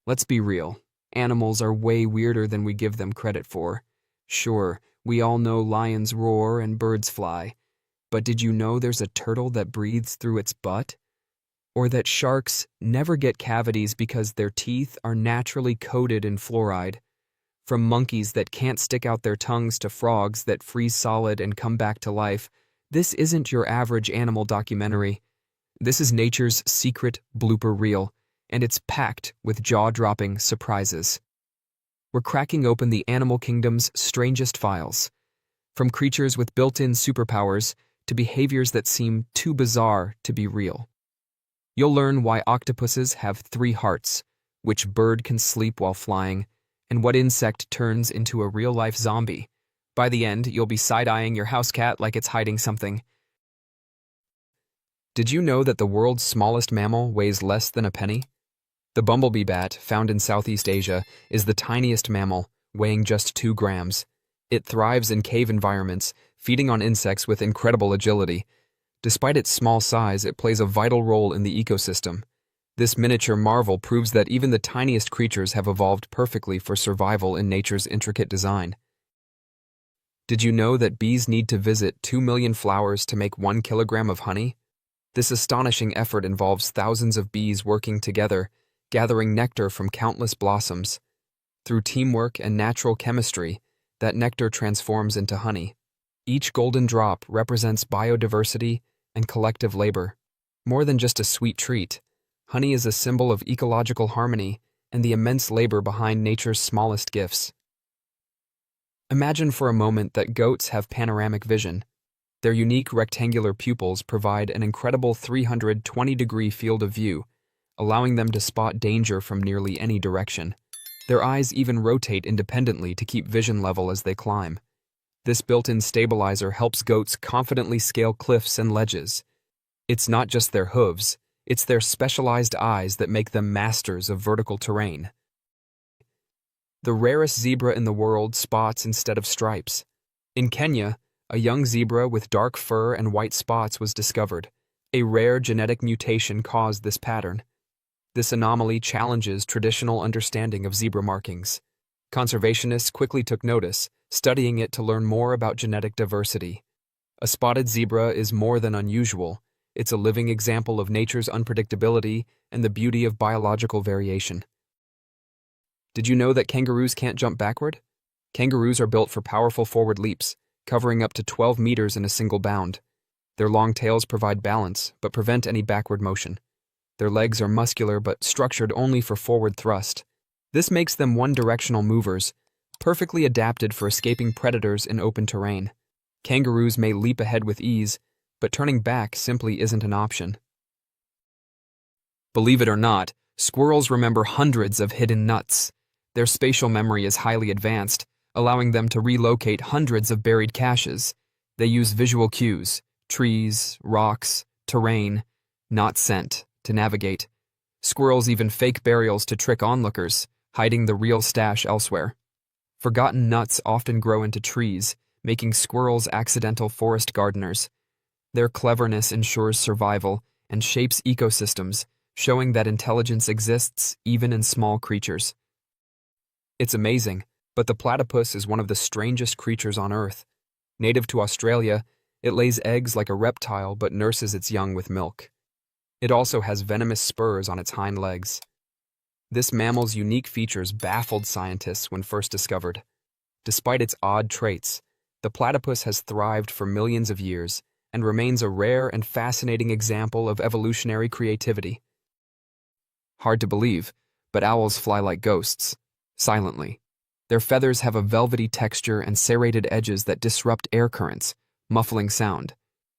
Let's be real. Animals are way weirder than we give them credit for. Sure, we all know lions roar and birds fly, but did you know there's a turtle that breathes through its butt? Or that sharks never get cavities because their teeth are naturally coated in fluoride? From monkeys that can't stick out their tongues to frogs that freeze solid and come back to life, this isn't your average animal documentary. This is nature's secret blooper reel, and it's packed with jaw-dropping surprises. We're cracking open the animal kingdom's strangest files, from creatures with built-in superpowers to behaviors that seem too bizarre to be real. You'll learn why octopuses have 3 hearts, which bird can sleep while flying, and what insect turns into a real-life zombie. By the end, you'll be side-eyeing your house cat like it's hiding something. Did you know that the world's smallest mammal weighs less than a penny? The bumblebee bat, found in Southeast Asia, is the tiniest mammal, weighing just 2 grams. It thrives in cave environments, feeding on insects with incredible agility. Despite its small size, it plays a vital role in the ecosystem. This miniature marvel proves that even the tiniest creatures have evolved perfectly for survival in nature's intricate design. Did you know that bees need to visit 2 million flowers to make 1 kilogram of honey? This astonishing effort involves thousands of bees working together, gathering nectar from countless blossoms. Through teamwork and natural chemistry, that nectar transforms into honey. Each golden drop represents biodiversity and collective labor. More than just a sweet treat, honey is a symbol of ecological harmony and the immense labor behind nature's smallest gifts. Imagine for a moment that goats have panoramic vision. Their unique rectangular pupils provide an incredible 320-degree field of view, allowing them to spot danger from nearly any direction. Their eyes even rotate independently to keep vision level as they climb. This built-in stabilizer helps goats confidently scale cliffs and ledges. It's not just their hooves, it's their specialized eyes that make them masters of vertical terrain. The rarest zebra in the world spots instead of stripes. In Kenya, a young zebra with dark fur and white spots was discovered. A rare genetic mutation caused this pattern. This anomaly challenges traditional understanding of zebra markings. Conservationists quickly took notice, studying it to learn more about genetic diversity. A spotted zebra is more than unusual. It's a living example of nature's unpredictability and the beauty of biological variation. Did you know that kangaroos can't jump backward? Kangaroos are built for powerful forward leaps, covering up to 12 meters in a single bound. Their long tails provide balance, but prevent any backward motion. Their legs are muscular but structured only for forward thrust. This makes them one-directional movers, perfectly adapted for escaping predators in open terrain. Kangaroos may leap ahead with ease, but turning back simply isn't an option. Believe it or not, squirrels remember hundreds of hidden nuts. Their spatial memory is highly advanced, allowing them to relocate hundreds of buried caches. They use visual cues, trees, rocks, terrain, not scent, to navigate. Squirrels even fake burials to trick onlookers, hiding the real stash elsewhere. Forgotten nuts often grow into trees, making squirrels accidental forest gardeners. Their cleverness ensures survival and shapes ecosystems, showing that intelligence exists even in small creatures. It's amazing, but the platypus is one of the strangest creatures on Earth. Native to Australia, it lays eggs like a reptile but nurses its young with milk. It also has venomous spurs on its hind legs. This mammal's unique features baffled scientists when first discovered. Despite its odd traits, the platypus has thrived for millions of years and remains a rare and fascinating example of evolutionary creativity. Hard to believe, but owls fly like ghosts, silently. Their feathers have a velvety texture and serrated edges that disrupt air currents, muffling sound.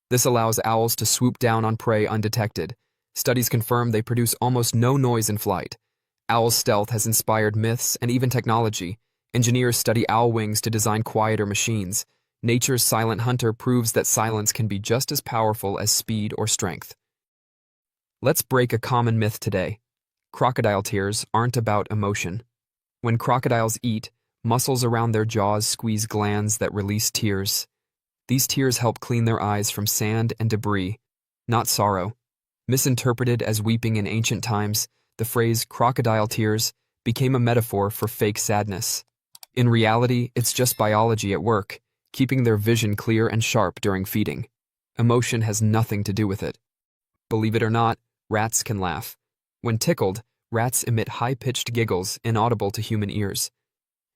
This allows owls to swoop down on prey undetected. Studies confirm they produce almost no noise in flight. Owl stealth has inspired myths and even technology. Engineers study owl wings to design quieter machines. Nature's silent hunter proves that silence can be just as powerful as speed or strength. Let's break a common myth today. Crocodile tears aren't about emotion. When crocodiles eat, muscles around their jaws squeeze glands that release tears. These tears help clean their eyes from sand and debris, not sorrow. Misinterpreted as weeping in ancient times, the phrase crocodile tears became a metaphor for fake sadness. In reality, it's just biology at work, keeping their vision clear and sharp during feeding. Emotion has nothing to do with it. Believe it or not, rats can laugh. When tickled, rats emit high-pitched giggles inaudible to human ears.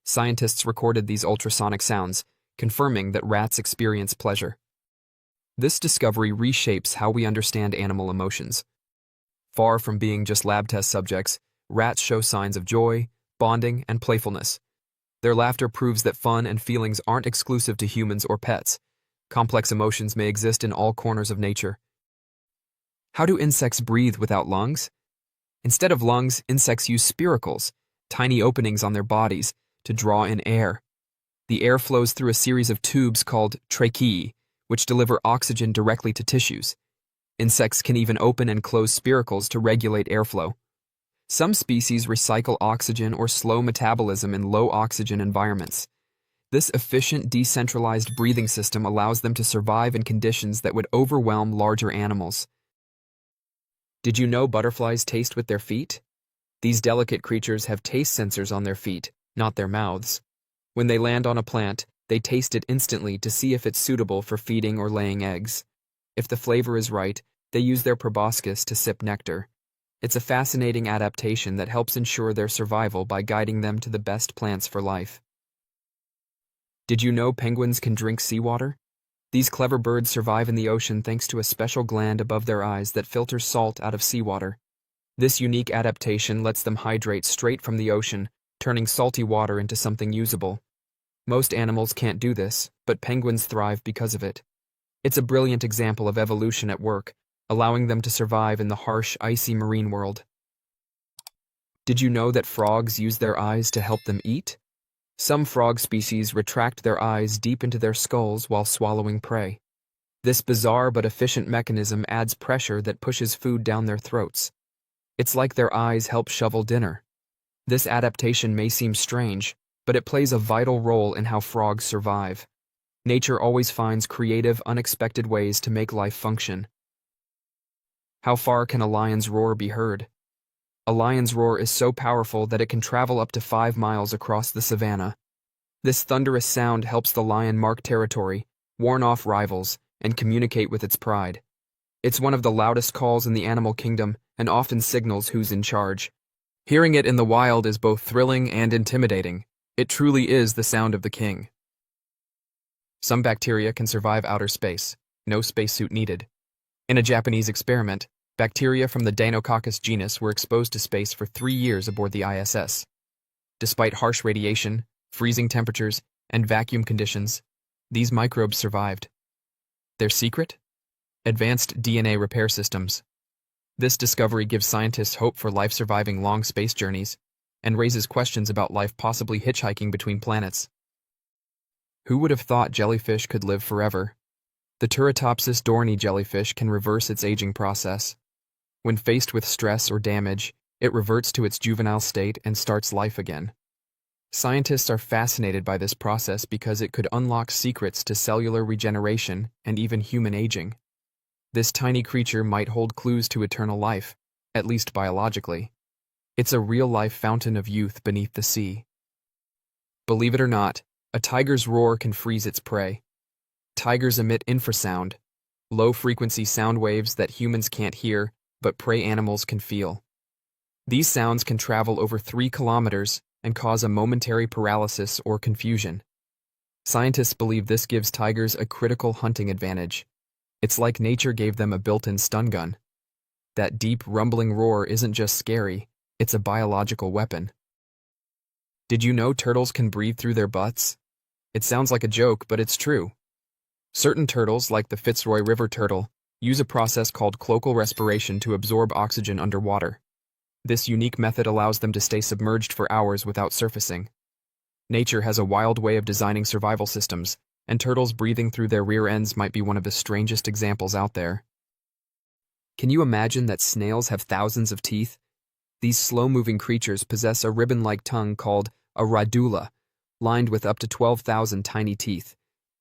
Scientists recorded these ultrasonic sounds, confirming that rats experience pleasure. This discovery reshapes how we understand animal emotions. Far from being just lab test subjects, rats show signs of joy, bonding, and playfulness. Their laughter proves that fun and feelings aren't exclusive to humans or pets. Complex emotions may exist in all corners of nature. How do insects breathe without lungs? Instead of lungs, insects use spiracles, tiny openings on their bodies, to draw in air. The air flows through a series of tubes called tracheae, which deliver oxygen directly to tissues. Insects can even open and close spiracles to regulate airflow. Some species recycle oxygen or slow metabolism in low-oxygen environments. This efficient, decentralized breathing system allows them to survive in conditions that would overwhelm larger animals. Did you know butterflies taste with their feet? These delicate creatures have taste sensors on their feet, not their mouths. When they land on a plant, they taste it instantly to see if it's suitable for feeding or laying eggs. If the flavor is right, they use their proboscis to sip nectar. It's a fascinating adaptation that helps ensure their survival by guiding them to the best plants for life. Did you know penguins can drink seawater? These clever birds survive in the ocean thanks to a special gland above their eyes that filters salt out of seawater. This unique adaptation lets them hydrate straight from the ocean, turning salty water into something usable. Most animals can't do this, but penguins thrive because of it. It's a brilliant example of evolution at work, allowing them to survive in the harsh, icy marine world. Did you know that frogs use their eyes to help them eat? Some frog species retract their eyes deep into their skulls while swallowing prey. This bizarre but efficient mechanism adds pressure that pushes food down their throats. It's like their eyes help shovel dinner. This adaptation may seem strange, but it plays a vital role in how frogs survive. Nature always finds creative, unexpected ways to make life function. How far can a lion's roar be heard? A lion's roar is so powerful that it can travel up to 5 miles across the savanna. This thunderous sound helps the lion mark territory, warn off rivals, and communicate with its pride. It's one of the loudest calls in the animal kingdom and often signals who's in charge. Hearing it in the wild is both thrilling and intimidating. It truly is the sound of the king. Some bacteria can survive outer space, no spacesuit needed. In a Japanese experiment, bacteria from the Deinococcus genus were exposed to space for 3 years aboard the ISS. Despite harsh radiation, freezing temperatures, and vacuum conditions, these microbes survived. Their secret? Advanced DNA repair systems. This discovery gives scientists hope for life surviving long space journeys and raises questions about life possibly hitchhiking between planets. Who would have thought jellyfish could live forever? The Turritopsis dohrnii jellyfish can reverse its aging process. When faced with stress or damage, it reverts to its juvenile state and starts life again. Scientists are fascinated by this process because it could unlock secrets to cellular regeneration and even human aging. This tiny creature might hold clues to eternal life, at least biologically. It's a real-life fountain of youth beneath the sea. Believe it or not, a tiger's roar can freeze its prey. Tigers emit infrasound, low-frequency sound waves that humans can't hear, but prey animals can feel. These sounds can travel over 3 kilometers and cause a momentary paralysis or confusion. Scientists believe this gives tigers a critical hunting advantage. It's like nature gave them a built-in stun gun. That deep, rumbling roar isn't just scary, it's a biological weapon. Did you know turtles can breathe through their butts? It sounds like a joke, but it's true. Certain turtles, like the Fitzroy River turtle, use a process called cloacal respiration to absorb oxygen underwater. This unique method allows them to stay submerged for hours without surfacing. Nature has a wild way of designing survival systems, and turtles breathing through their rear ends might be one of the strangest examples out there. Can you imagine that snails have thousands of teeth? These slow-moving creatures possess a ribbon-like tongue called a radula, lined with up to 12,000 tiny teeth.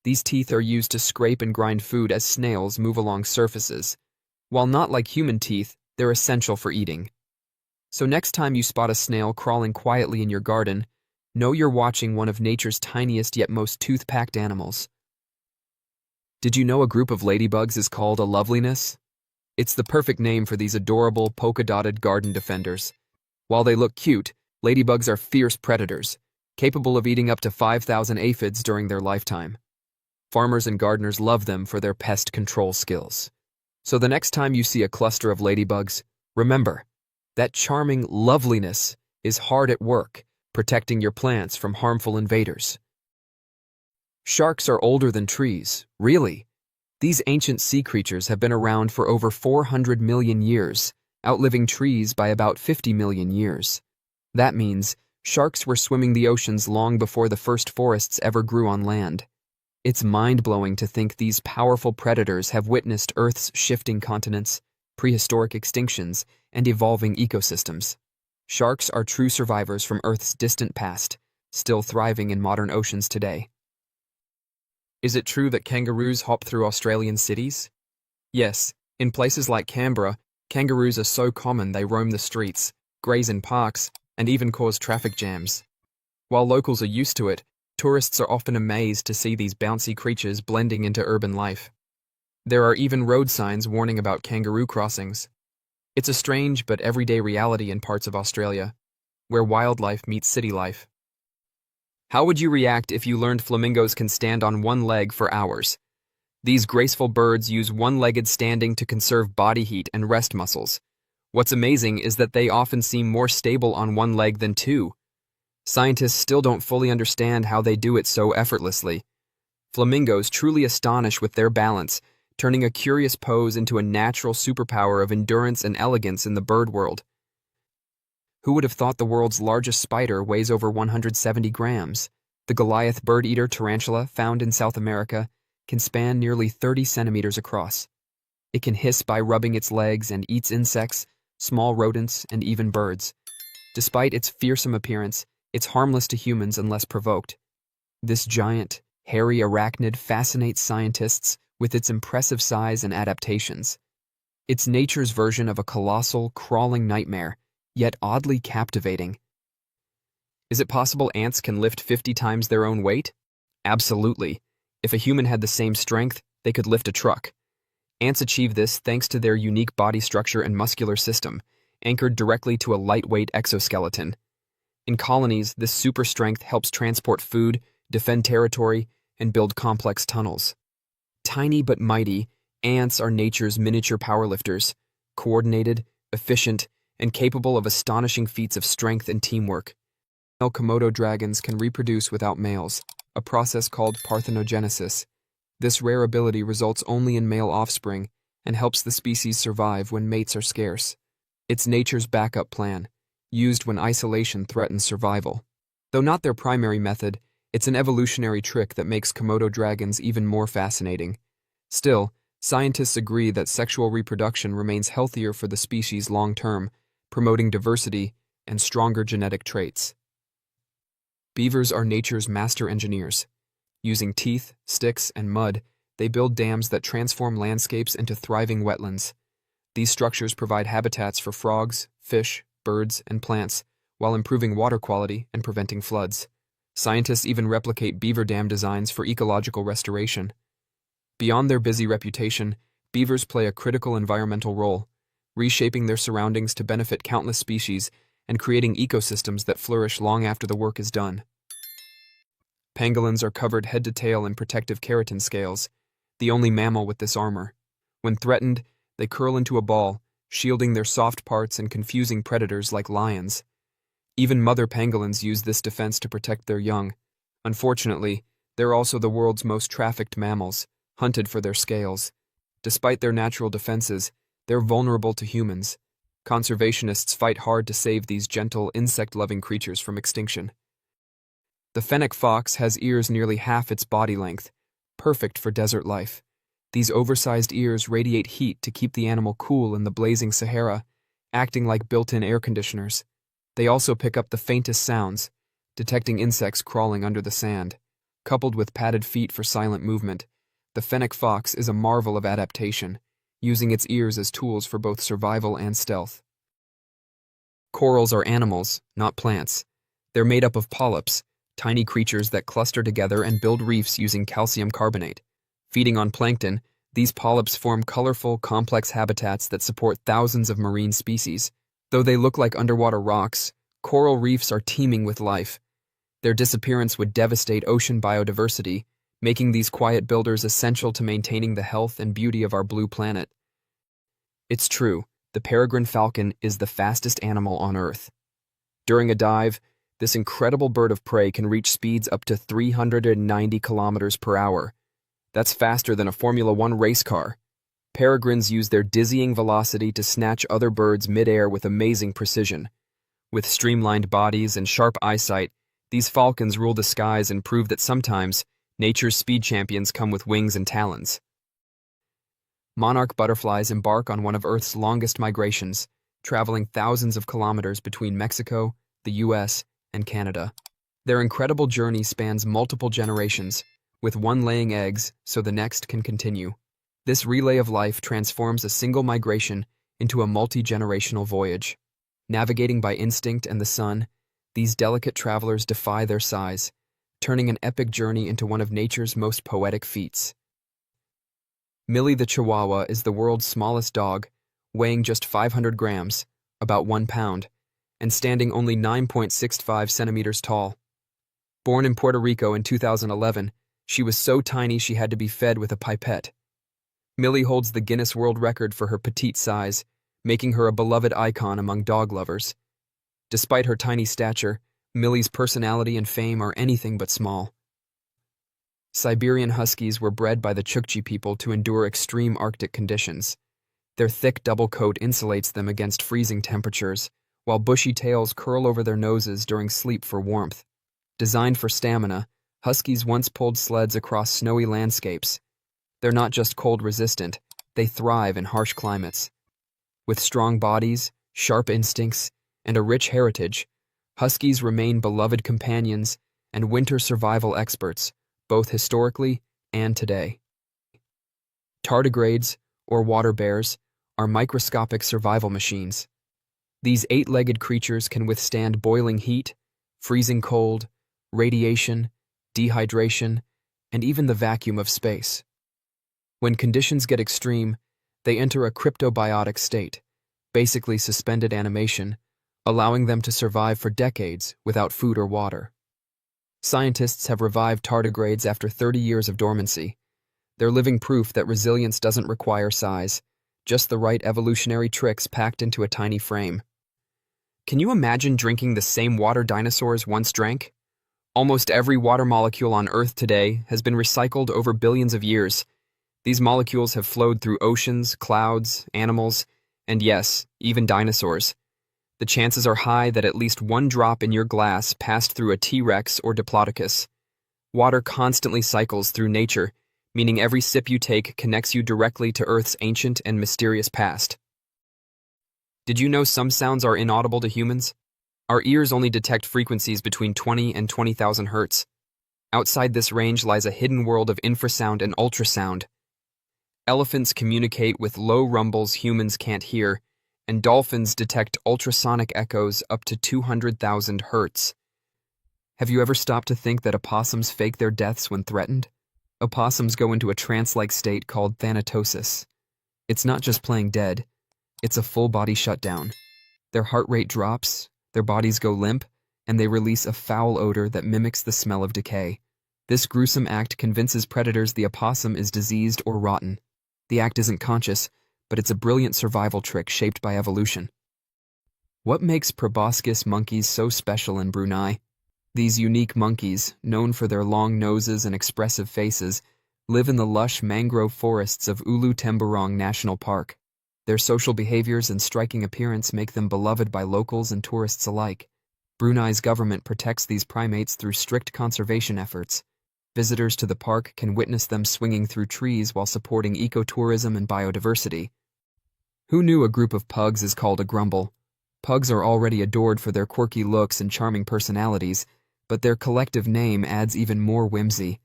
These teeth are used to scrape and grind food as snails move along surfaces. While not like human teeth, they're essential for eating. So next time you spot a snail crawling quietly in your garden, know you're watching one of nature's tiniest yet most tooth-packed animals. Did you know a group of ladybugs is called a loveliness? It's the perfect name for these adorable, polka-dotted garden defenders. While they look cute, ladybugs are fierce predators, capable of eating up to 5,000 aphids during their lifetime. Farmers and gardeners love them for their pest control skills. So the next time you see a cluster of ladybugs, remember, that charming loveliness is hard at work, protecting your plants from harmful invaders. Sharks are older than trees, really. These ancient sea creatures have been around for over 400 million years, outliving trees by about 50 million years. That means sharks were swimming the oceans long before the first forests ever grew on land. It's mind-blowing to think these powerful predators have witnessed Earth's shifting continents, prehistoric extinctions, and evolving ecosystems. Sharks are true survivors from Earth's distant past, still thriving in modern oceans today. Is it true that kangaroos hop through Australian cities? Yes, in places like Canberra, kangaroos are so common they roam the streets, graze in parks, and even cause traffic jams. While locals are used to it, tourists are often amazed to see these bouncy creatures blending into urban life. There are even road signs warning about kangaroo crossings. It's a strange but everyday reality in parts of Australia, where wildlife meets city life. How would you react if you learned flamingos can stand on one leg for hours? These graceful birds use one-legged standing to conserve body heat and rest muscles. What's amazing is that they often seem more stable on one leg than two. Scientists still don't fully understand how they do it so effortlessly. Flamingos truly astonish with their balance, turning a curious pose into a natural superpower of endurance and elegance in the bird world. Who would have thought the world's largest spider weighs over 170 grams? The Goliath bird-eater tarantula, found in South America, can span nearly 30 centimeters across. It can hiss by rubbing its legs and eats insects, small rodents, and even birds. Despite its fearsome appearance, it's harmless to humans unless provoked. This giant, hairy arachnid fascinates scientists with its impressive size and adaptations. It's nature's version of a colossal, crawling nightmare, yet oddly captivating. Is it possible ants can lift 50 times their own weight? Absolutely. If a human had the same strength, they could lift a truck. Ants achieve this thanks to their unique body structure and muscular system, anchored directly to a lightweight exoskeleton. In colonies, this super strength helps transport food, defend territory, and build complex tunnels. Tiny but mighty, ants are nature's miniature powerlifters, coordinated, efficient, and capable of astonishing feats of strength and teamwork. Male Komodo dragons can reproduce without males, a process called parthenogenesis. This rare ability results only in male offspring and helps the species survive when mates are scarce. It's nature's backup plan, used when isolation threatens survival. Though not their primary method, it's an evolutionary trick that makes Komodo dragons even more fascinating. Still, scientists agree that sexual reproduction remains healthier for the species long-term, promoting diversity and stronger genetic traits. Beavers are nature's master engineers. Using teeth, sticks, and mud, they build dams that transform landscapes into thriving wetlands. These structures provide habitats for frogs, fish, birds, and plants, while improving water quality and preventing floods. Scientists even replicate beaver dam designs for ecological restoration. Beyond their busy reputation, beavers play a critical environmental role, reshaping their surroundings to benefit countless species and creating ecosystems that flourish long after the work is done. Pangolins are covered head to tail in protective keratin scales, the only mammal with this armor. When threatened, they curl into a ball, shielding their soft parts and confusing predators like lions. Even mother pangolins use this defense to protect their young. Unfortunately, they're also the world's most trafficked mammals, hunted for their scales. Despite their natural defenses, they're vulnerable to humans. Conservationists fight hard to save these gentle, insect-loving creatures from extinction. The fennec fox has ears nearly half its body length, perfect for desert life. These oversized ears radiate heat to keep the animal cool in the blazing Sahara, acting like built-in air conditioners. They also pick up the faintest sounds, detecting insects crawling under the sand. Coupled with padded feet for silent movement, the fennec fox is a marvel of adaptation, using its ears as tools for both survival and stealth. Corals are animals, not plants. They're made up of polyps, tiny creatures that cluster together and build reefs using calcium carbonate. Feeding on plankton, these polyps form colorful, complex habitats that support thousands of marine species. Though they look like underwater rocks, coral reefs are teeming with life. Their disappearance would devastate ocean biodiversity, making these quiet builders essential to maintaining the health and beauty of our blue planet. It's true, the peregrine falcon is the fastest animal on Earth. During a dive, this incredible bird of prey can reach speeds up to 390 kilometers per hour. That's faster than a Formula One race car. Peregrines use their dizzying velocity to snatch other birds midair with amazing precision. With streamlined bodies and sharp eyesight, these falcons rule the skies and prove that sometimes nature's speed champions come with wings and talons. Monarch butterflies embark on one of Earth's longest migrations, traveling thousands of kilometers between Mexico, the US, and Canada. Their incredible journey spans multiple generations, with one laying eggs so the next can continue. This relay of life transforms a single migration into a multi-generational voyage. Navigating by instinct and the sun, these delicate travelers defy their size, turning an epic journey into one of nature's most poetic feats. Millie the Chihuahua is the world's smallest dog, weighing just 500 grams, about 1 pound, and standing only 9.65 centimeters tall. Born in Puerto Rico in 2011, she was so tiny she had to be fed with a pipette. Millie holds the Guinness World Record for her petite size, making her a beloved icon among dog lovers. Despite her tiny stature, Millie's personality and fame are anything but small. Siberian Huskies were bred by the Chukchi people to endure extreme Arctic conditions. Their thick double coat insulates them against freezing temperatures, while bushy tails curl over their noses during sleep for warmth. Designed for stamina, Huskies once pulled sleds across snowy landscapes. They're not just cold-resistant, they thrive in harsh climates. With strong bodies, sharp instincts, and a rich heritage, Huskies remain beloved companions and winter survival experts, both historically and today. Tardigrades, or water bears, are microscopic survival machines. These 8-legged creatures can withstand boiling heat, freezing cold, radiation, dehydration, and even the vacuum of space. When conditions get extreme, they enter a cryptobiotic state, basically suspended animation, allowing them to survive for decades without food or water. Scientists have revived tardigrades after 30 years of dormancy. They're living proof that resilience doesn't require size, just the right evolutionary tricks packed into a tiny frame. Can you imagine drinking the same water dinosaurs once drank? Almost every water molecule on Earth today has been recycled over billions of years. These molecules have flowed through oceans, clouds, animals, and yes, even dinosaurs. The chances are high that at least one drop in your glass passed through a T-Rex or Diplodocus. Water constantly cycles through nature, meaning every sip you take connects you directly to Earth's ancient and mysterious past. Did you know some sounds are inaudible to humans? Our ears only detect frequencies between 20 and 20,000 hertz. Outside this range lies a hidden world of infrasound and ultrasound. Elephants communicate with low rumbles humans can't hear, and dolphins detect ultrasonic echoes up to 200,000 hertz. Have you ever stopped to think that opossums fake their deaths when threatened? Opossums go into a trance-like state called thanatosis. It's not just playing dead, it's a full-body shutdown. Their heart rate drops, their bodies go limp, and they release a foul odor that mimics the smell of decay. This gruesome act convinces predators the opossum is diseased or rotten. The act isn't conscious, but it's a brilliant survival trick shaped by evolution. What makes proboscis monkeys so special in Brunei? These unique monkeys, known for their long noses and expressive faces, live in the lush mangrove forests of Ulu Temburong National Park. Their social behaviors and striking appearance make them beloved by locals and tourists alike. Brunei's government protects these primates through strict conservation efforts. Visitors to the park can witness them swinging through trees while supporting ecotourism and biodiversity. Who knew a group of pugs is called a grumble? Pugs are already adored for their quirky looks and charming personalities, but their collective name adds even more whimsy.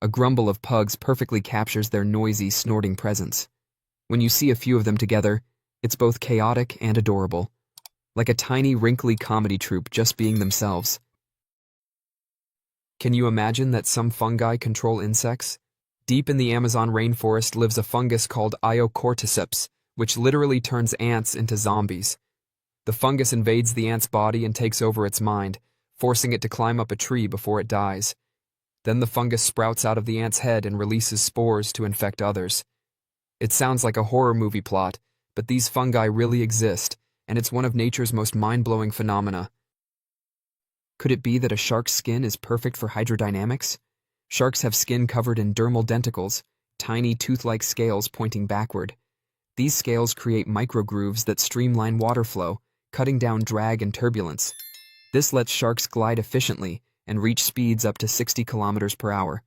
A grumble of pugs perfectly captures their noisy, snorting presence. When you see a few of them together, it's both chaotic and adorable. like a tiny, wrinkly comedy troupe just being themselves. Can you imagine that some fungi control insects? Deep in the Amazon rainforest lives a fungus called cordyceps, which literally turns ants into zombies. The fungus invades the ant's body and takes over its mind, forcing it to climb up a tree before it dies. Then the fungus sprouts out of the ant's head and releases spores to infect others. It sounds like a horror movie plot, but these fungi really exist, and it's one of nature's most mind-blowing phenomena. Could it be that a shark's skin is perfect for hydrodynamics? Sharks have skin covered in dermal denticles, tiny tooth-like scales pointing backward. These scales create microgrooves that streamline water flow, cutting down drag and turbulence. This lets sharks glide efficiently and reach speeds up to 60 kilometers per hour.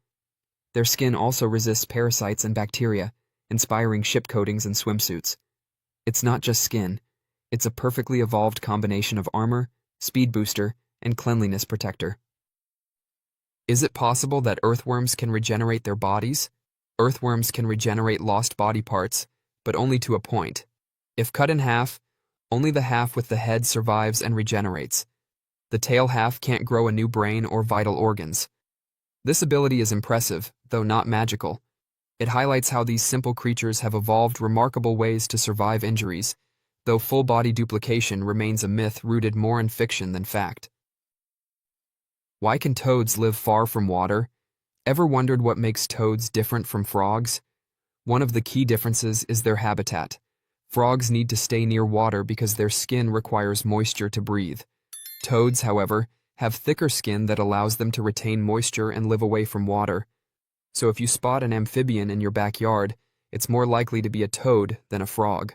Their skin also resists parasites and bacteria, inspiring ship coatings and swimsuits. It's not just skin. It's a perfectly evolved combination of armor, speed booster, and cleanliness protector. Is it possible that earthworms can regenerate their bodies? Earthworms can regenerate lost body parts, but only to a point. If cut in half, only the half with the head survives and regenerates. The tail half can't grow a new brain or vital organs. This ability is impressive, though not magical. It highlights how these simple creatures have evolved remarkable ways to survive injuries, though full-body duplication remains a myth rooted more in fiction than fact. Why can toads live far from water? Ever wondered what makes toads different from frogs? One of the key differences is their habitat. Frogs need to stay near water because their skin requires moisture to breathe. Toads, however, have thicker skin that allows them to retain moisture and live away from water. So if you spot an amphibian in your backyard, it's more likely to be a toad than a frog.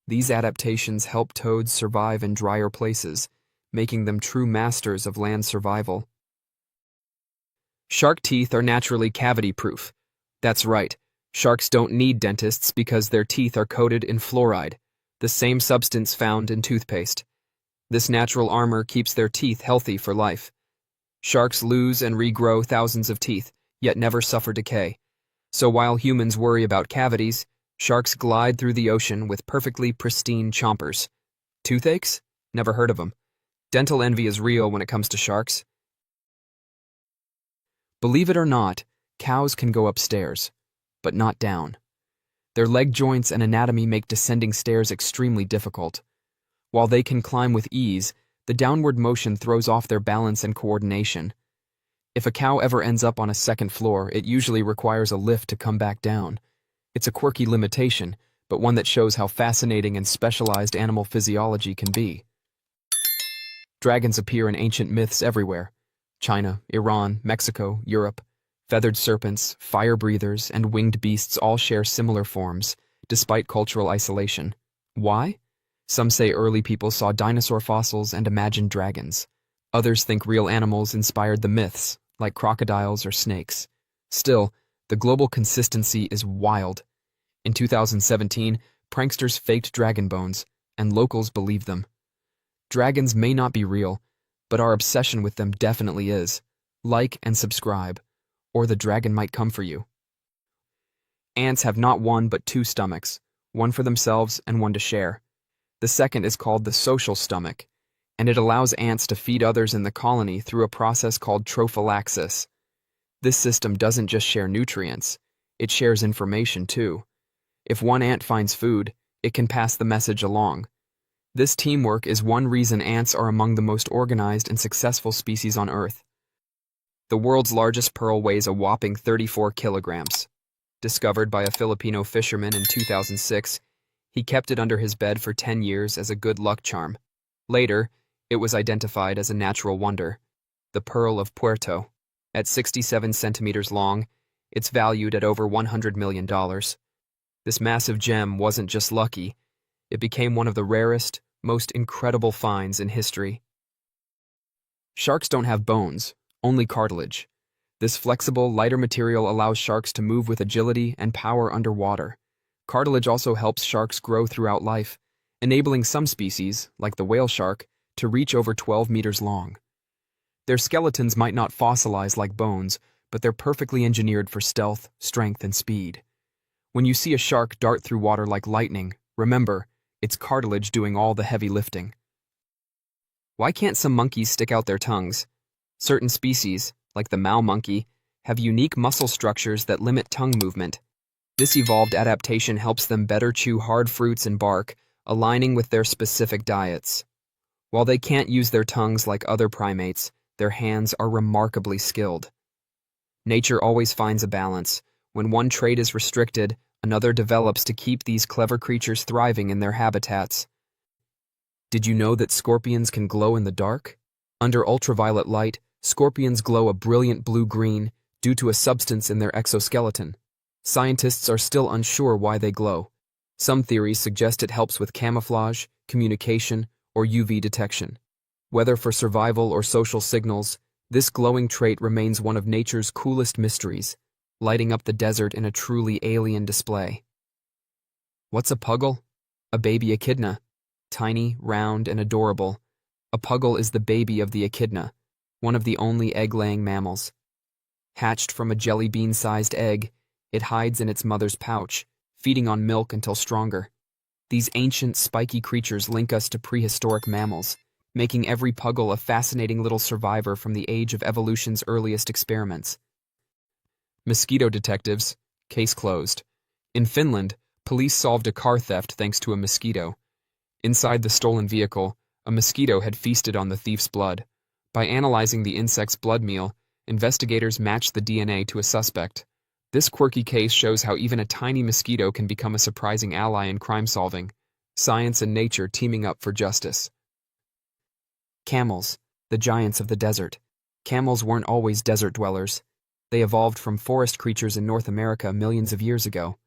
These adaptations help toads survive in drier places, making them true masters of land survival. Shark teeth are naturally cavity-proof. That's right, sharks don't need dentists because their teeth are coated in fluoride, the same substance found in toothpaste. This natural armor keeps their teeth healthy for life. Sharks lose and regrow thousands of teeth, yet never suffer decay. So while humans worry about cavities, sharks glide through the ocean with perfectly pristine chompers. Toothaches? Never heard of them. Dental envy is real when it comes to sharks. Believe it or not, cows can go upstairs, but not down. Their leg joints and anatomy make descending stairs extremely difficult. While they can climb with ease, the downward motion throws off their balance and coordination. If a cow ever ends up on a second floor, it usually requires a lift to come back down. It's a quirky limitation, but one that shows how fascinating and specialized animal physiology can be. Dragons appear in ancient myths everywhere. China, Iran, Mexico, Europe. Feathered serpents, fire breathers, and winged beasts all share similar forms, despite cultural isolation. Why? Some say early people saw dinosaur fossils and imagined dragons. Others think real animals inspired the myths, like crocodiles or snakes. Still, the global consistency is wild. In 2017, pranksters faked dragon bones, and locals believed them. Dragons may not be real, but our obsession with them definitely is. Like and subscribe, or the dragon might come for you. Ants have not one but two stomachs, one for themselves and one to share. The second is called the social stomach, and it allows ants to feed others in the colony through a process called trophallaxis. This system doesn't just share nutrients, it shares information too. If one ant finds food, it can pass the message along. This teamwork is one reason ants are among the most organized and successful species on Earth. The world's largest pearl weighs a whopping 34 kilograms. Discovered by a Filipino fisherman in 2006, he kept it under his bed for 10 years as a good luck charm. Later, it was identified as a natural wonder, the Pearl of Puerto. At 67 centimeters long, it's valued at over $100 million. This massive gem wasn't just lucky, it became one of the rarest, most incredible finds in history. Sharks don't have bones, only cartilage. This flexible, lighter material allows sharks to move with agility and power underwater. Cartilage also helps sharks grow throughout life, enabling some species, like the whale shark, to reach over 12 meters long. Their skeletons might not fossilize like bones, but they're perfectly engineered for stealth, strength, and speed. When you see a shark dart through water like lightning, remember, it's cartilage doing all the heavy lifting. Why can't some monkeys stick out their tongues? Certain species, like the Mao monkey, have unique muscle structures that limit tongue movement. This evolved adaptation helps them better chew hard fruits and bark, aligning with their specific diets. While they can't use their tongues like other primates, their hands are remarkably skilled. Nature always finds a balance. When one trait is restricted, another develops to keep these clever creatures thriving in their habitats. Did you know that scorpions can glow in the dark? Under ultraviolet light, scorpions glow a brilliant blue-green due to a substance in their exoskeleton. Scientists are still unsure why they glow. Some theories suggest it helps with camouflage, communication, or UV detection. Whether for survival or social signals, this glowing trait remains one of nature's coolest mysteries, lighting up the desert in a truly alien display. What's a puggle? A baby echidna. Tiny, round, and adorable, a puggle is the baby of the echidna, one of the only egg-laying mammals. Hatched from a jelly bean-sized egg, it hides in its mother's pouch, feeding on milk until stronger. These ancient, spiky creatures link us to prehistoric mammals, making every puggle a fascinating little survivor from the age of evolution's earliest experiments. Mosquito detectives, case closed. In Finland, police solved a car theft thanks to a mosquito. Inside the stolen vehicle, a mosquito had feasted on the thief's blood. By analyzing the insect's blood meal, investigators matched the DNA to a suspect. This quirky case shows how even a tiny mosquito can become a surprising ally in crime solving. Science and nature teaming up for justice. Camels, the giants of the desert. Camels weren't always desert dwellers. They evolved from forest creatures in North America millions of years ago.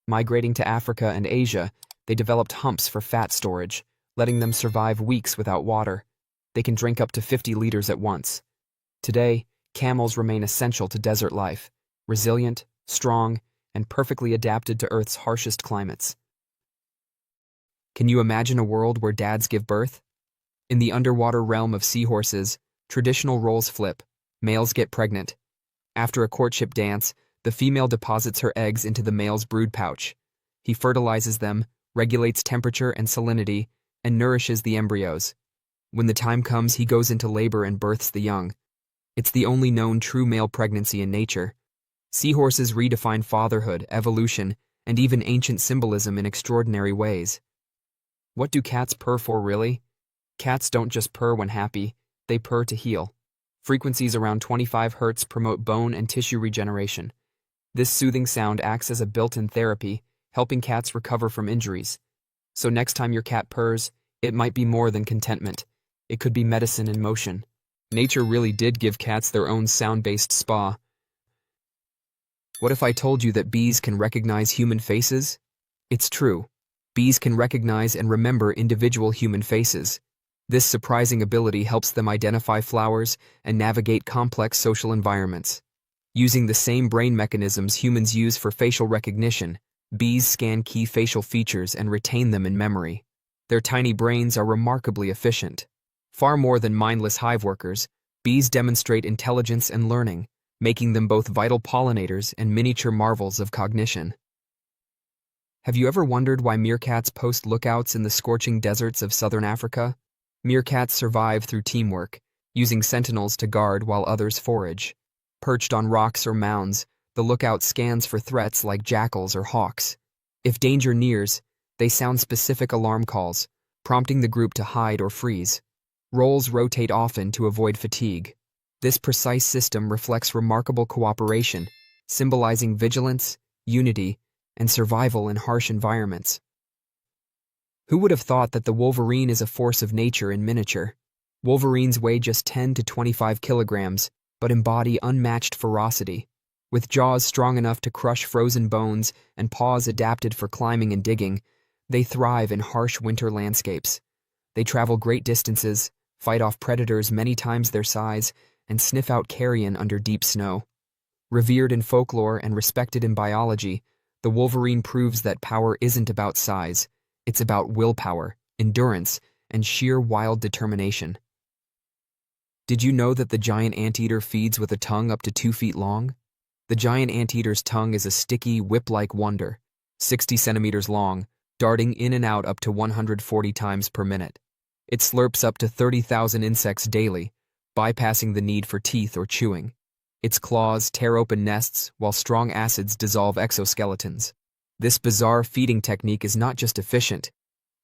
Migrating to Africa and Asia, they developed humps for fat storage, letting them survive weeks without water. They can drink up to 50 liters at once. Today, camels remain essential to desert life, resilient, strong, and perfectly adapted to Earth's harshest climates. Can you imagine a world where dads give birth? In the underwater realm of seahorses, traditional roles flip. Males get pregnant. After a courtship dance, the female deposits her eggs into the male's brood pouch. He fertilizes them, regulates temperature and salinity, and nourishes the embryos. When the time comes, he goes into labor and births the young. It's the only known true male pregnancy in nature. Seahorses redefine fatherhood, evolution, and even ancient symbolism in extraordinary ways. What do cats purr for, really? Cats don't just purr when happy, they purr to heal. Frequencies around 25 Hz promote bone and tissue regeneration. This soothing sound acts as a built-in therapy, helping cats recover from injuries. So next time your cat purrs, it might be more than contentment. It could be medicine in motion. Nature really did give cats their own sound-based spa. What if I told you that bees can recognize human faces? It's true. Bees can recognize and remember individual human faces. This surprising ability helps them identify flowers and navigate complex social environments. Using the same brain mechanisms humans use for facial recognition, bees scan key facial features and retain them in memory. Their tiny brains are remarkably efficient. Far more than mindless hive workers, bees demonstrate intelligence and learning, making them both vital pollinators and miniature marvels of cognition. Have you ever wondered why meerkats post lookouts in the scorching deserts of southern Africa? Meerkats survive through teamwork, using sentinels to guard while others forage. Perched on rocks or mounds, the lookout scans for threats like jackals or hawks. If danger nears, they sound specific alarm calls, prompting the group to hide or freeze. Roles rotate often to avoid fatigue. This precise system reflects remarkable cooperation, symbolizing vigilance, unity, and survival in harsh environments. Who would have thought that the wolverine is a force of nature in miniature? Wolverines weigh just 10 to 25 kilograms, but embody unmatched ferocity. With jaws strong enough to crush frozen bones and paws adapted for climbing and digging, they thrive in harsh winter landscapes. They travel great distances, fight off predators many times their size, and sniff out carrion under deep snow. Revered in folklore and respected in biology, the wolverine proves that power isn't about size. It's about willpower, endurance, and sheer wild determination. Did you know that the giant anteater feeds with a tongue up to 2 feet long? The giant anteater's tongue is a sticky, whip-like wonder, 60 centimeters long, darting in and out up to 140 times per minute. It slurps up to 30,000 insects daily, bypassing the need for teeth or chewing. Its claws tear open nests while strong acids dissolve exoskeletons. This bizarre feeding technique is not just efficient,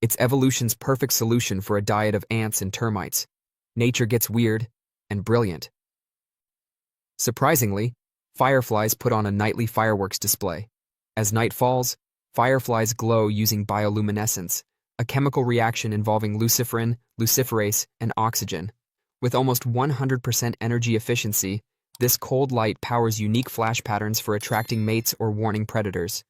it's evolution's perfect solution for a diet of ants and termites. Nature gets weird and brilliant. Surprisingly, fireflies put on a nightly fireworks display. As night falls, fireflies glow using bioluminescence, a chemical reaction involving luciferin, luciferase, and oxygen. With almost 100% energy efficiency, this cold light powers unique flash patterns for attracting mates or warning predators.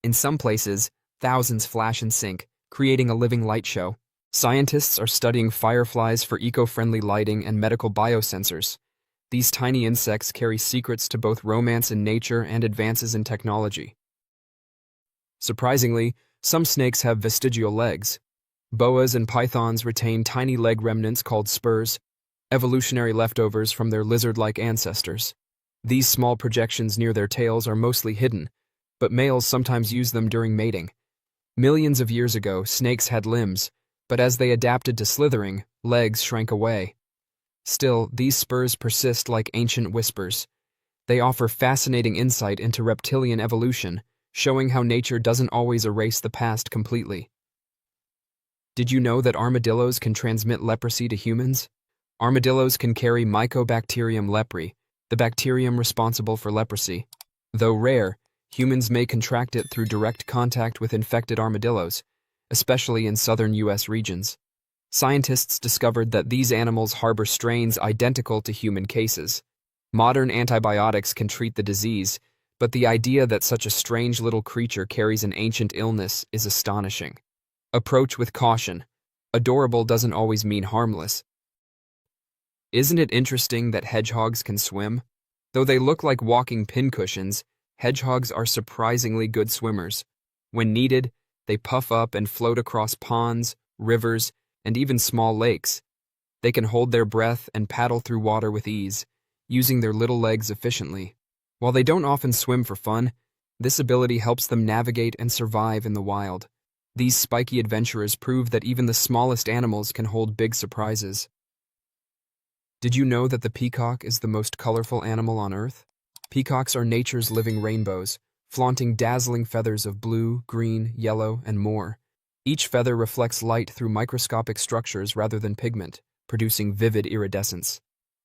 In some places, thousands flash and sync, creating a living light show. Scientists are studying fireflies for eco-friendly lighting and medical biosensors. These tiny insects carry secrets to both romance in nature and advances in technology. Surprisingly, some snakes have vestigial legs. Boas and pythons retain tiny leg remnants called spurs, evolutionary leftovers from their lizard-like ancestors. These small projections near their tails are mostly hidden, but males sometimes use them during mating. Millions of years ago, snakes had limbs, but as they adapted to slithering, legs shrank away. Still, these spurs persist like ancient whispers. They offer fascinating insight into reptilian evolution, showing how nature doesn't always erase the past completely. Did you know that armadillos can transmit leprosy to humans? Armadillos can carry Mycobacterium leprae, the bacterium responsible for leprosy. Though rare, humans may contract it through direct contact with infected armadillos, especially in southern U.S. regions. Scientists discovered that these animals harbor strains identical to human cases. Modern antibiotics can treat the disease, but the idea that such a strange little creature carries an ancient illness is astonishing. Approach with caution. Adorable doesn't always mean harmless. Isn't it interesting that hedgehogs can swim? Though they look like walking pincushions, hedgehogs are surprisingly good swimmers. When needed, they puff up and float across ponds, rivers, and even small lakes. They can hold their breath and paddle through water with ease, using their little legs efficiently. While they don't often swim for fun, this ability helps them navigate and survive in the wild. These spiky adventurers prove that even the smallest animals can hold big surprises. Did you know that the peacock is the most colorful animal on Earth? Peacocks are nature's living rainbows, flaunting dazzling feathers of blue, green, yellow, and more. Each feather reflects light through microscopic structures rather than pigment, producing vivid iridescence.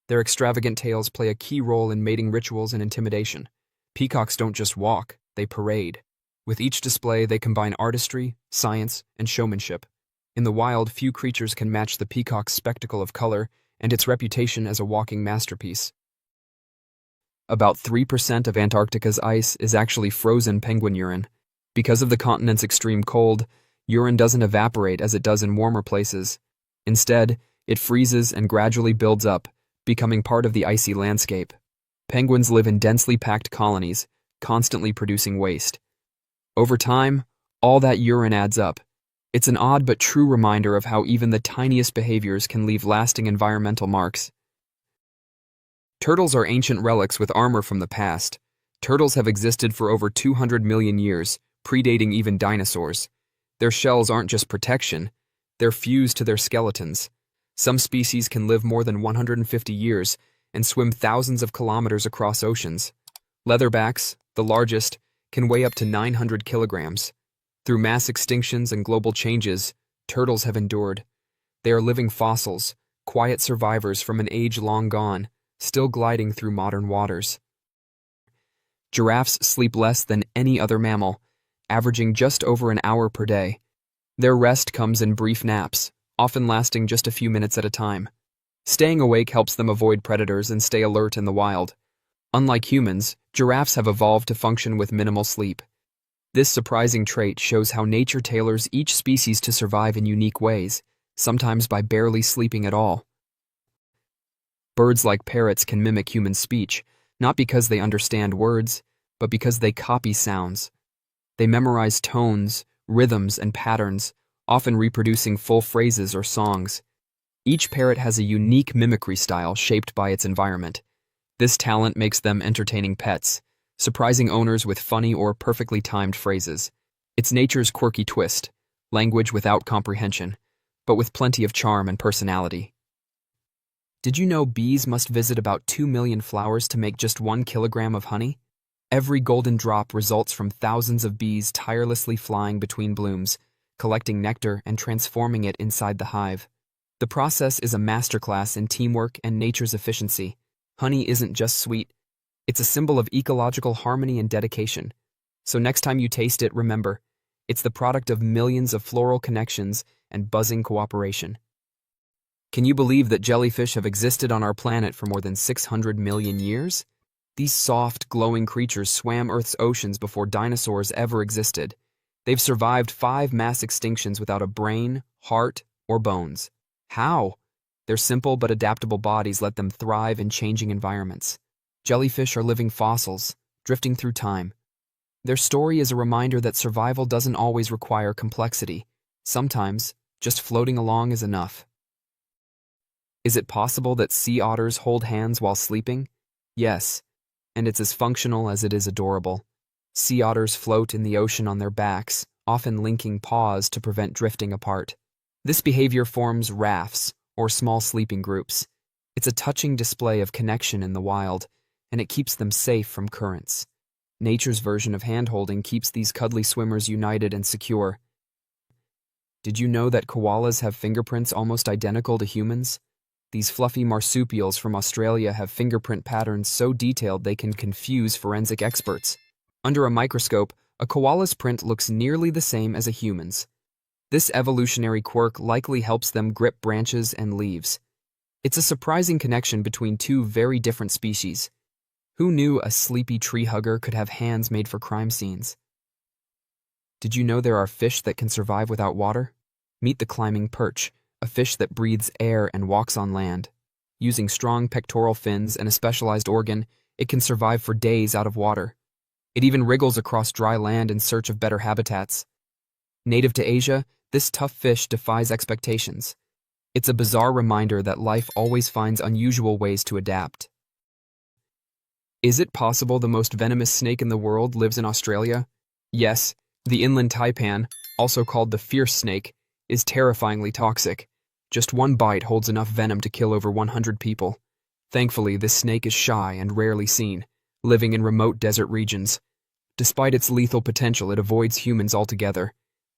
Their extravagant tails play a key role in mating rituals and intimidation. Peacocks don't just walk, they parade. With each display, they combine artistry, science, and showmanship. In the wild, few creatures can match the peacock's spectacle of color and its reputation as a walking masterpiece. About 3% of Antarctica's ice is actually frozen penguin urine. Because of the continent's extreme cold, urine doesn't evaporate as it does in warmer places. Instead, it freezes and gradually builds up, becoming part of the icy landscape. Penguins live in densely packed colonies, constantly producing waste. Over time, all that urine adds up. It's an odd but true reminder of how even the tiniest behaviors can leave lasting environmental marks. Turtles are ancient relics with armor from the past. Turtles have existed for over 200 million years, predating even dinosaurs. Their shells aren't just protection, they're fused to their skeletons. Some species can live more than 150 years and swim thousands of kilometers across oceans. Leatherbacks, the largest, can weigh up to 900 kilograms. Through mass extinctions and global changes, turtles have endured. They are living fossils, quiet survivors from an age long gone, still gliding through modern waters. Giraffes sleep less than any other mammal, averaging just over an hour per day. Their rest comes in brief naps, often lasting just a few minutes at a time. Staying awake helps them avoid predators and stay alert in the wild. Unlike humans, giraffes have evolved to function with minimal sleep. This surprising trait shows how nature tailors each species to survive in unique ways, sometimes by barely sleeping at all. Birds like parrots can mimic human speech, not because they understand words, but because they copy sounds. They memorize tones, rhythms, and patterns, often reproducing full phrases or songs. Each parrot has a unique mimicry style shaped by its environment. This talent makes them entertaining pets, surprising owners with funny or perfectly timed phrases. It's nature's quirky twist, language without comprehension. but with plenty of charm and personality. Did you know bees must visit about 2 million flowers to make just 1 kilogram of honey? Every golden drop results from thousands of bees tirelessly flying between blooms, collecting nectar and transforming it inside the hive. The process is a masterclass in teamwork and nature's efficiency. Honey isn't just sweet, it's a symbol of ecological harmony and dedication. So next time you taste it, remember, it's the product of millions of floral connections and buzzing cooperation. Can you believe that jellyfish have existed on our planet for more than 600 million years? These soft, glowing creatures swam Earth's oceans before dinosaurs ever existed. They've survived 5 mass extinctions without a brain, heart, or bones. How? Their simple but adaptable bodies let them thrive in changing environments. Jellyfish are living fossils, drifting through time. Their story is a reminder that survival doesn't always require complexity. Sometimes, just floating along is enough. Is it possible that sea otters hold hands while sleeping? Yes, and it's as functional as it is adorable. Sea otters float in the ocean on their backs, often linking paws to prevent drifting apart. This behavior forms rafts, or small sleeping groups. It's a touching display of connection in the wild, and it keeps them safe from currents. Nature's version of hand-holding keeps these cuddly swimmers united and secure. Did you know that koalas have fingerprints almost identical to humans? These fluffy marsupials from Australia have fingerprint patterns so detailed they can confuse forensic experts. Under a microscope, a koala's print looks nearly the same as a human's. This evolutionary quirk likely helps them grip branches and leaves. It's a surprising connection between 2 very different species. Who knew a sleepy tree hugger could have hands made for crime scenes? Did you know there are fish that can survive without water? Meet the climbing perch, a fish that breathes air and walks on land. Using strong pectoral fins and a specialized organ, it can survive for days out of water. It even wriggles across dry land in search of better habitats. Native to Asia, this tough fish defies expectations. It's a bizarre reminder that life always finds unusual ways to adapt. Is it possible the most venomous snake in the world lives in Australia? Yes, the inland taipan, also called the fierce snake, is terrifyingly toxic. Just 1 bite holds enough venom to kill over 100 people. Thankfully, this snake is shy and rarely seen, living in remote desert regions. Despite its lethal potential, it avoids humans altogether.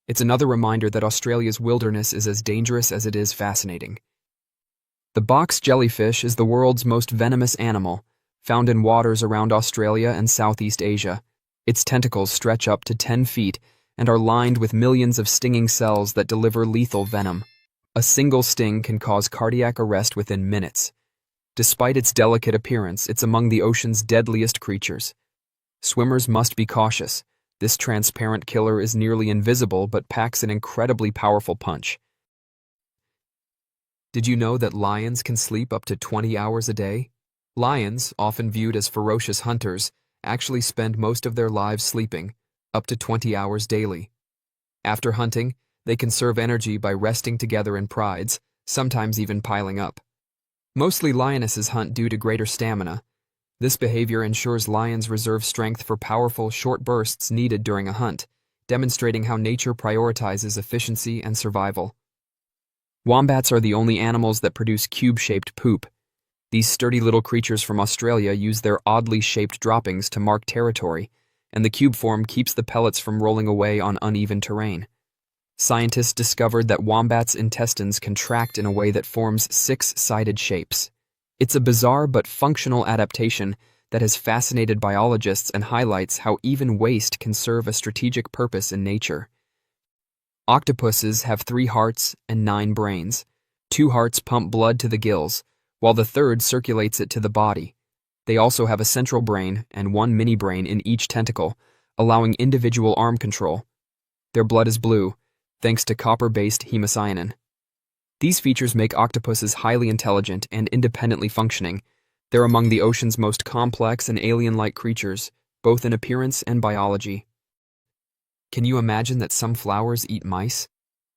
It's another reminder that Australia's wilderness is as dangerous as it is fascinating. The box jellyfish is the world's most venomous animal, found in waters around Australia and Southeast Asia. Its tentacles stretch up to 10 feet and are lined with millions of stinging cells that deliver lethal venom. A single sting can cause cardiac arrest within minutes. Despite its delicate appearance, it's among the ocean's deadliest creatures. Swimmers must be cautious. This transparent killer is nearly invisible but packs an incredibly powerful punch. Did you know that lions can sleep up to 20 hours a day? Lions, often viewed as ferocious hunters, actually spend most of their lives sleeping, up to 20 hours daily. After hunting, they conserve energy by resting together in prides, sometimes even piling up. Mostly lionesses hunt due to greater stamina. This behavior ensures lions reserve strength for powerful, short bursts needed during a hunt, demonstrating how nature prioritizes efficiency and survival. Wombats are the only animals that produce cube-shaped poop. These sturdy little creatures from Australia use their oddly shaped droppings to mark territory, and the cube form keeps the pellets from rolling away on uneven terrain. Scientists discovered that wombats' intestines contract in a way that forms 6-sided shapes. It's a bizarre but functional adaptation that has fascinated biologists and highlights how even waste can serve a strategic purpose in nature. Octopuses have 3 hearts and 9 brains. 2 hearts pump blood to the gills, while the 3rd circulates it to the body. They also have a central brain and 1 mini-brain in each tentacle, allowing individual arm control. Their blood is blue, thanks to copper-based hemocyanin. These features make octopuses highly intelligent and independently functioning. They're among the ocean's most complex and alien-like creatures, both in appearance and biology. Can you imagine that some flowers eat mice?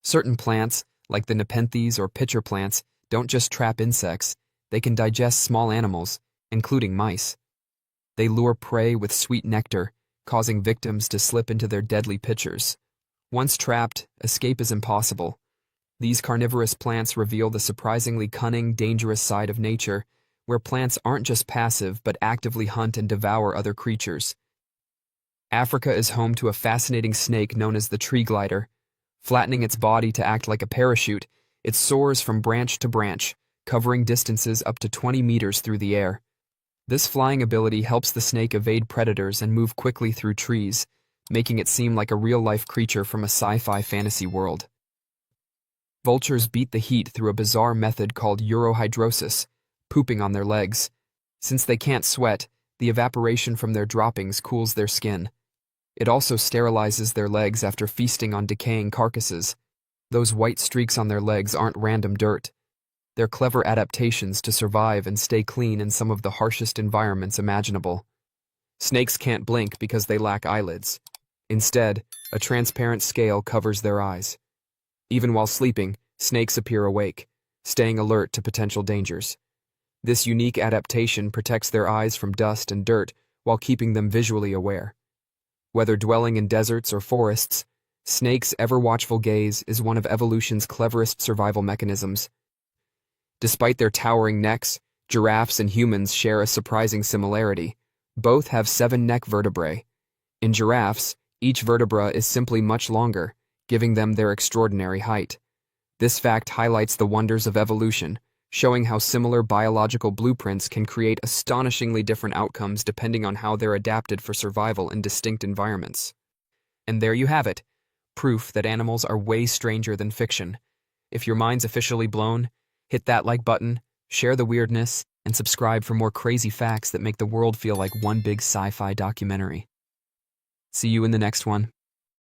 Certain plants, like the nepenthes or pitcher plants, don't just trap insects, they can digest small animals, including mice. They lure prey with sweet nectar, causing victims to slip into their deadly pitchers. Once trapped, escape is impossible. These carnivorous plants reveal the surprisingly cunning, dangerous side of nature, where plants aren't just passive but actively hunt and devour other creatures. Africa is home to a fascinating snake known as the tree glider. Flattening its body to act like a parachute, it soars from branch to branch, covering distances up to 20 meters through the air. This flying ability helps the snake evade predators and move quickly through trees, making it seem like a real-life creature from a sci-fi fantasy world. Vultures beat the heat through a bizarre method called urohydrosis, pooping on their legs. Since they can't sweat, the evaporation from their droppings cools their skin. It also sterilizes their legs after feasting on decaying carcasses. Those white streaks on their legs aren't random dirt. They're clever adaptations to survive and stay clean in some of the harshest environments imaginable. Snakes can't blink because they lack eyelids. Instead, a transparent scale covers their eyes. Even while sleeping, snakes appear awake, staying alert to potential dangers. This unique adaptation protects their eyes from dust and dirt while keeping them visually aware. Whether dwelling in deserts or forests, snakes' ever-watchful gaze is one of evolution's cleverest survival mechanisms. Despite their towering necks, giraffes and humans share a surprising similarity. Both have 7 neck vertebrae. In giraffes, each vertebra is simply much longer, giving them their extraordinary height. This fact highlights the wonders of evolution, showing how similar biological blueprints can create astonishingly different outcomes depending on how they're adapted for survival in distinct environments. And there you have it, proof that animals are way stranger than fiction. If your mind's officially blown, hit that like button, share the weirdness, and subscribe for more crazy facts that make the world feel like one big sci-fi documentary. See you in the next one.